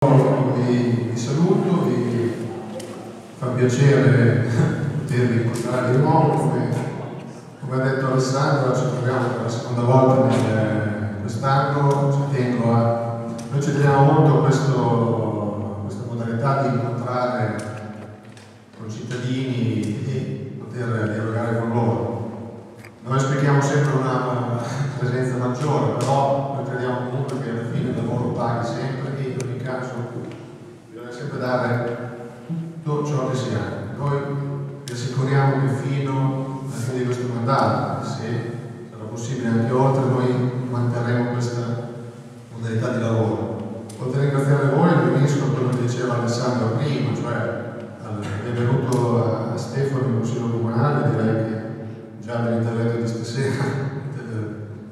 Vi saluto, vi fa piacere potervi incontrare di nuovo. Come ha detto Alessandro, ci troviamo per la seconda volta quest'anno. Noi ci teniamo molto a questa modalità di incontrare con i cittadini e poter dialogare con loro. Noi auspichiamo sempre una presenza maggiore, però noi crediamo comunque che alla fine il lavoro paghi sempre e in ogni caso bisogna sempre dare tutto ciò che si ha. Noi vi assicuriamo che fino alla fine di questo mandato, se sarà possibile anche oltre, noi manterremo questa modalità di lavoro. Oltre a ringraziare voi, mi unisco a quello che diceva Alessandro prima, cioè benvenuto a Stefano in Consiglio Comunale. Direi che già nell'intervento di stasera,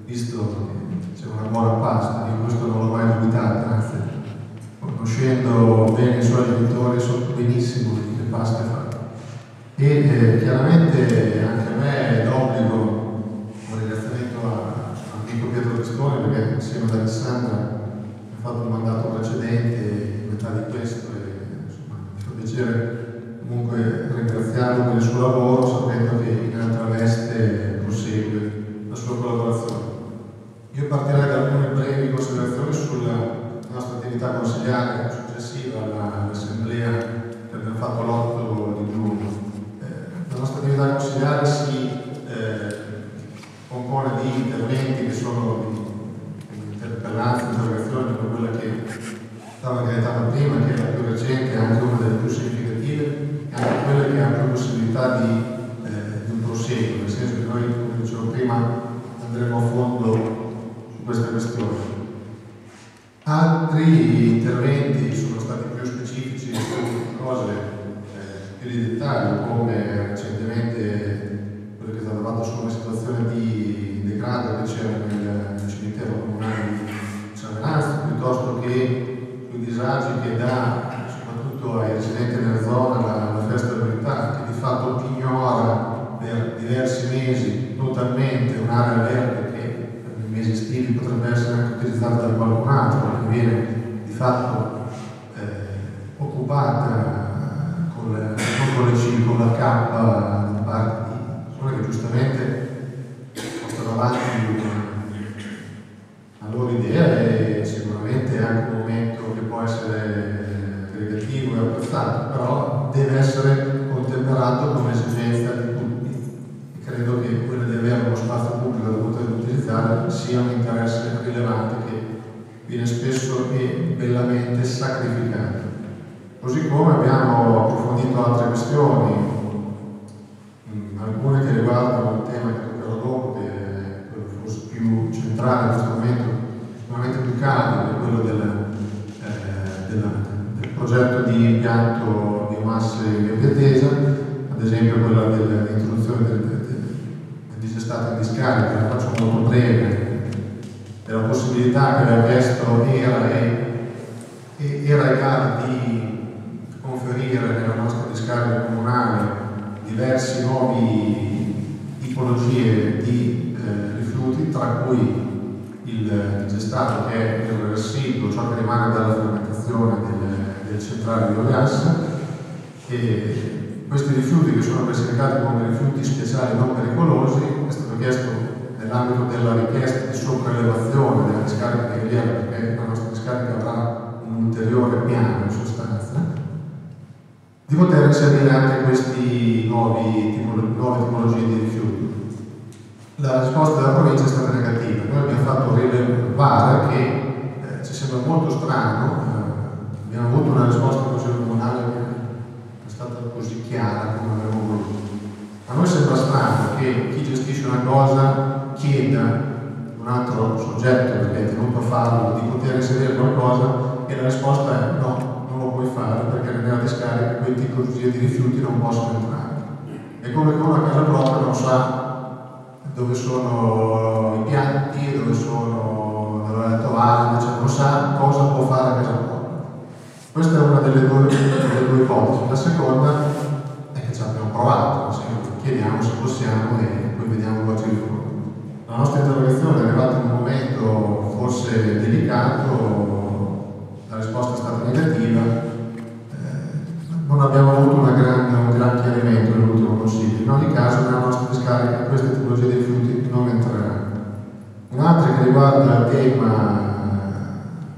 visto che c'è una buona pasta, io questo non l'ho mai dubitato, anzi, conoscendo bene i suoi genitori so benissimo di che pasta fa. E chiaramente anche a me è d'obbligo un ringraziamento all'amico Pietro Pistone, perché insieme ad Alessandra ha fatto un mandato precedente, metà di questo, e insomma mi fa piacere comunque ringraziarlo per il suo lavoro, sapendo che in altra veste prosegue la sua collaborazione. Io partirei da alcune brevi considerazioni sulla nostra attività consigliare successiva all'assemblea che abbiamo fatto l'8 di giugno. La nostra attività consigliare si compone di interventi che sono di interpellanze, interrogazioni, come quella che stava decretata prima, che è la più recente, anche una delle più significative, e anche quelle che hanno più possibilità di un proseguo, nel senso che noi, come dicevo prima, andremo a fondo su queste questioni. Altri interventi sono stati più specifici su cose più di dettaglio, come recentemente quello che è stato fatto su una situazione di degrado che c'era nel cimitero comunale di Cervenazzo, piuttosto che sui disagi che dà soprattutto ai residenti nella zona la festa dell'unità, che di fatto ignora per diversi mesi totalmente un'area verde che nei mesi estivi potrebbe essere anche utilizzata da qualcun altro, che viene di fatto occupata con la K da parte di persone che giustamente portano avanti la loro idea, e sicuramente è anche un momento che può essere aggregativo e apprezzato, però deve essere contemperato come esigenza di tutti. E credo che quella di avere uno spazio pubblico da poter utilizzare sia un interesse rilevante che viene spesso e bellamente sacrificato. Così come abbiamo approfondito altre questioni, alcune che riguardano il tema che toccherò dopo, che è quello forse più centrale in questo momento, sicuramente più caldo, è quello del progetto di impianto biomasse in via Piatesa, ad esempio quella dell'introduzione del disestato in discarica. La faccio molto breve, della possibilità che aveva chiesto era e gara di conferire nella nostra discarica comunale diversi nuovi tipologie di rifiuti, tra cui il digestato, che è il residuo, ciò che rimane dalla fermentazione del centrale di biogas, e questi rifiuti, che sono classificati come rifiuti speciali non pericolosi, è stato chiesto nell'ambito della richiesta di sopraelevazione della discarica di Gheliera, perché la nostra discarica avrà un ulteriore piano in sostanza, di poter inserire anche questi nuove tipologie di rifiuti. La risposta della provincia è stata negativa. Noi abbiamo fatto rilevare che ci sembra molto strano, abbiamo avuto una risposta del Consiglio Comunale che è stata così chiara come avremmo voluto. A noi sembra strano che chi gestisce una cosa chieda un altro soggetto, perché è tenuto a farlo, di poter inserire qualcosa, e la risposta è no, non lo puoi fare perché nella discarica quel tipologie di rifiuti non possono entrare. È come che uno a casa propria non sa dove sono i piatti, dove sono le tovaglie, cioè non sa cosa può fare a casa propria. Questa è una delle due ipotesi. La seconda è che ci abbiamo provato, chiediamo se possiamo e poi vediamo cosa ci ricorda. La nostra interrogazione è arrivata in un momento forse delicato, la risposta è stata negativa. che riguarda il tema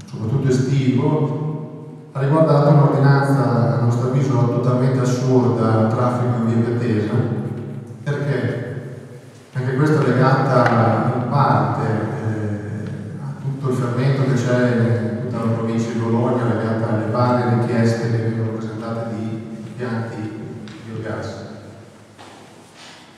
soprattutto estivo ha riguardato un'ordinanza a nostro avviso totalmente assurda al traffico in via Piattesa, perché anche questa è legata in parte a tutto il fermento che c'è in tutta la provincia di Bologna, legata alle varie richieste che vengono presentate di impianti biogas.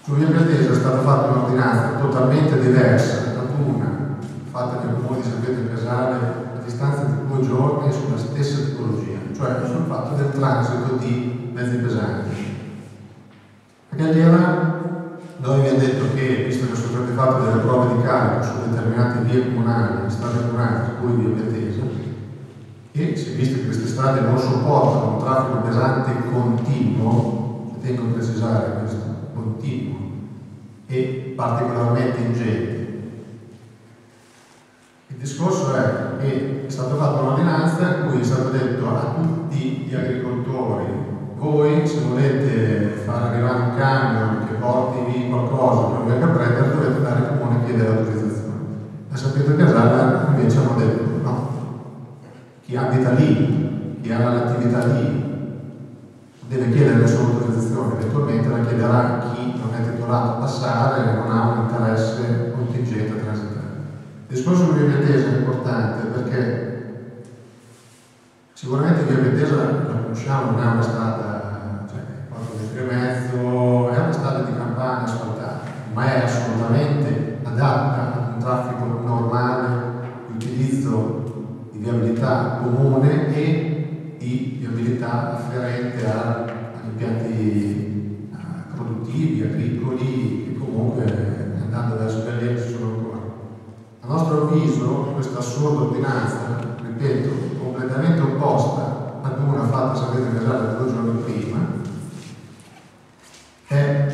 Su via Piattesa è stata fatta un'ordinanza totalmente diversa, una fatta nel comune di San Pietro in Casale a distanza di 2 giorni sulla stessa tipologia, cioè sul fatto del transito di mezzi pesanti. Perché allora noi abbiamo detto che, visto che sono state fatte delle prove di carico su determinate vie comunali, strade comunali, tra cui via Piattesa, e si è visto che queste strade non sopportano un traffico pesante continuo, tengo a precisare questo, continuo e particolarmente ingente. Il discorso è che è stata fatta un'ordinanza in cui è stato detto a tutti gli agricoltori: voi se volete far arrivare un camion che porti via qualcosa che non venga a prendere, dovete andare al comune a chiedere l'autorizzazione. A San Pietro Casale invece hanno detto no, chi abita lì, chi ha l'attività lì deve chiedere la sua autorizzazione, eventualmente la chiederà chi non è titolato a passare e non ha un interesse contingente a transitare. Il discorso di via Piattesa è importante perché sicuramente via Piattesa la conosciamo, non è una strada, cioè 4 metri e mezzo, è una strada di campagna asfaltata, ma è assolutamente adatta ad un traffico normale di utilizzo di viabilità comune e di viabilità afferente agli impianti produttivi, agricoli, che comunque andando verso Galliera ci sono ancora. A nostro avviso questa assurda ordinanza, ripeto, completamente opposta ad una fatta a San Pietro Casale 2 giorni prima, è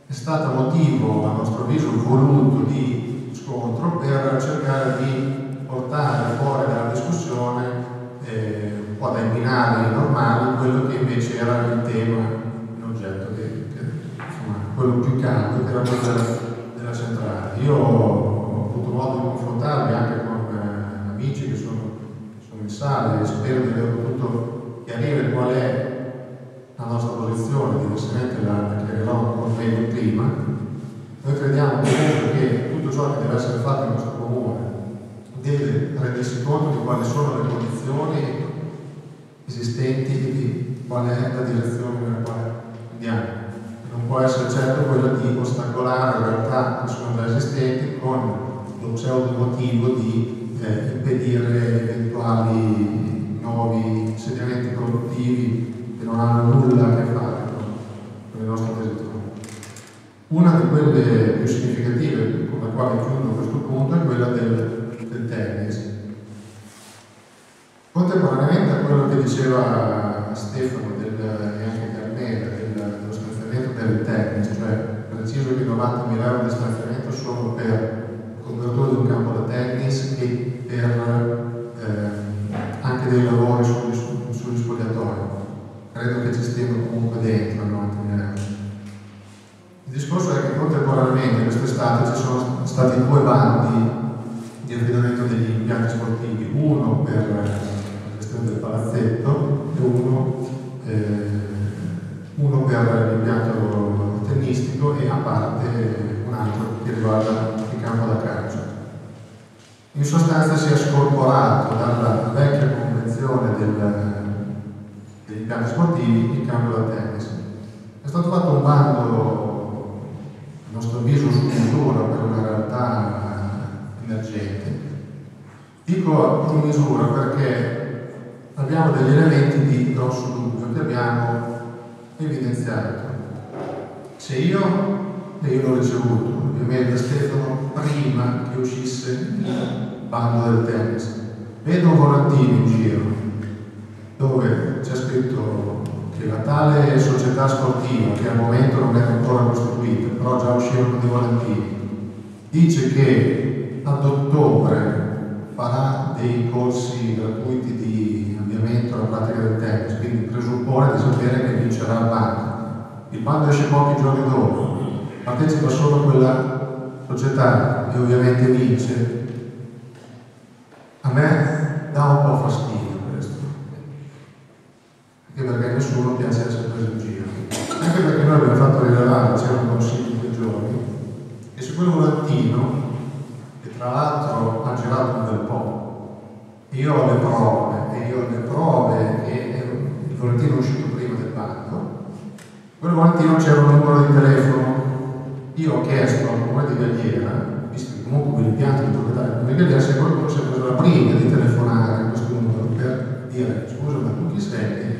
stata motivo, a nostro avviso, voluto di scontro per cercare di portare fuori dalla discussione un po' dai binari normali quello che invece era il tema in oggetto, insomma, quello più caldo, che era quello della centrale. Io ho avuto modo di confrontarmi anche con amici che sono in sala e spero di aver potuto chiarire qual è la nostra posizione, diversamente la chiarirò ancora meglio prima. Noi crediamo comunque che tutto ciò che deve essere fatto in questo comune deve rendersi conto di quali sono le condizioni esistenti e di qual è la direzione nella quale andiamo. Non può essere certo quella di ostacolare realtà che sono già esistenti con lo pseudo motivo di impedire eventuali nuovi insediamenti produttivi che non hanno nulla a che fare con il nostro territorio. Una di quelle più significative, con la quale chiudo questo punto, è quella del tennis. Contemporaneamente a quello che diceva Stefano e anche Carmela dello stanziamento del tennis, cioè preciso che 90.000 euro di stanziamento solo per copertura di un campo da tennis e per anche dei lavori sugli spogliatoi. Credo che ci stiano comunque dentro 90.000 euro. Il discorso è che contemporaneamente quest'estate ci sono stati 2 bandi di affidamento degli impianti sportivi, uno per la gestione del palazzetto e uno per l'impianto tennistico e a parte un altro che riguarda il campo da calcio. In sostanza si è scorporato dalla vecchia convenzione degli impianti sportivi il campo da tennis. È stato fatto un bando, a nostro avviso, su misura per una realtà emergente. Dico su misura perché abbiamo degli elementi di grosso dubbio che abbiamo evidenziato. Se io l'ho ricevuto ovviamente da Stefano prima che uscisse il bando del tennis, vedo un volantino in giro dove c'è scritto che la tale società sportiva, che al momento non è ancora costituita, però già uscivano dei volantini, dice che ad ottobre farà dei corsi gratuiti di avviamento alla pratica del tennis, quindi presuppone di sapere che vincerà il bando. Il bando esce pochi giorni dopo, partecipa solo quella società e ovviamente vince, a me dà un po' fastidio questo, anche perché a nessuno piace essere preso in giro, anche perché noi abbiamo fatto rilevare, c'era un consiglio di giorni, che su quel volantino, che tra l'altro ha girato un bel po', io ho le prove che il volantino è uscito prima del bando, quel volantino c'era un numero di telefono. Io ho chiesto al comune di Galliera, visto che comunque quell'impianto di proprietà del comune di Galliera, se qualcuno si è preso la briga di telefonare a questo numero per dire: scusa, ma tu chi sei?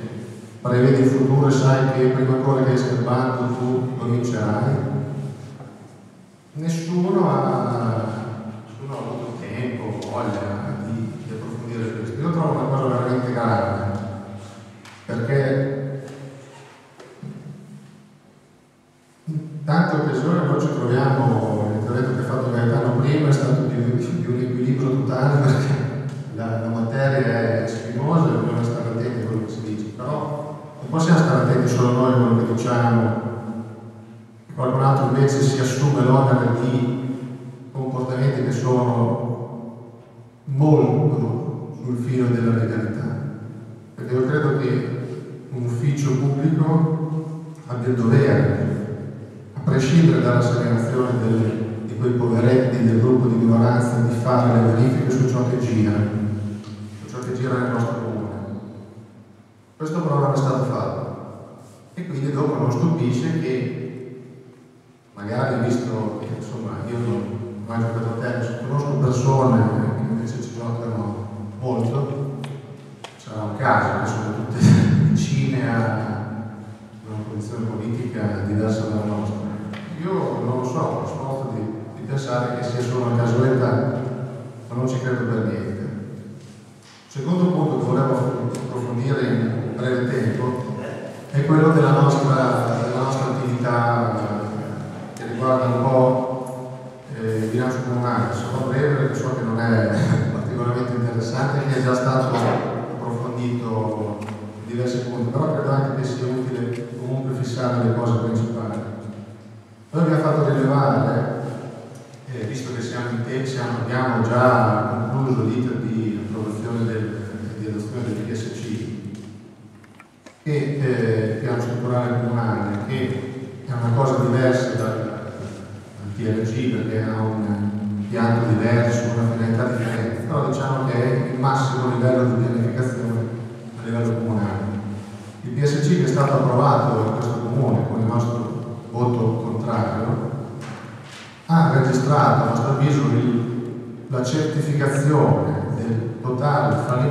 Prevedi il futuro e sai che prima ancora che esca il bando tu lo vincerai? Nessuno ha avuto tempo, voglia di approfondire questo. Io trovo una cosa veramente grave, perché tante occasioni noi ci troviamo, l'intervento che ha fatto Gaetano prima è stato di un equilibrio totale, perché la materia è spinosa e bisogna stare attenti a quello che si dice, però non possiamo stare attenti solo noi a quello che diciamo, e qualcun altro invece si assume l'onere di comportamenti che sono molto sul filo della legalità, perché io credo che un ufficio pubblico abbia il dovere, a prescindere dalla segnalazione di quei poveretti del gruppo di minoranza, di fare le verifiche su ciò che gira nel nostro comune. Questo però non è stato fatto, e quindi dopo non stupisce che magari, visto che insomma io non ho mai giocato a tennis, conosco persone che invece ci giocano molto, sarà un caso che sono tutte vicine a una posizione politica diversa dalla nostra. Io non lo so, ho sforzo di pensare che sia solo una casualità, ma non ci credo per niente. Il secondo punto che volevo approfondire in breve tempo è quello della nostra attività che riguarda un po' il bilancio comunale. Sarò breve perché so che non è particolarmente interessante, che è già stato approfondito in diversi punti, però credo anche che sia utile comunque fissare le cose principali. Noi abbiamo fatto rilevare, visto che abbiamo già concluso l'iter di approvazione di adozione del PSC, che piano strutturale comunale, che è una cosa diversa dal PRG, perché ha un piano diverso, una finalità differente, però diciamo che è il massimo livello di pianificazione a livello comunale. Il PSC che è stato approvato in questo comune con il nostro voto contrario ha registrato, a nostro avviso, la certificazione del totale fallimento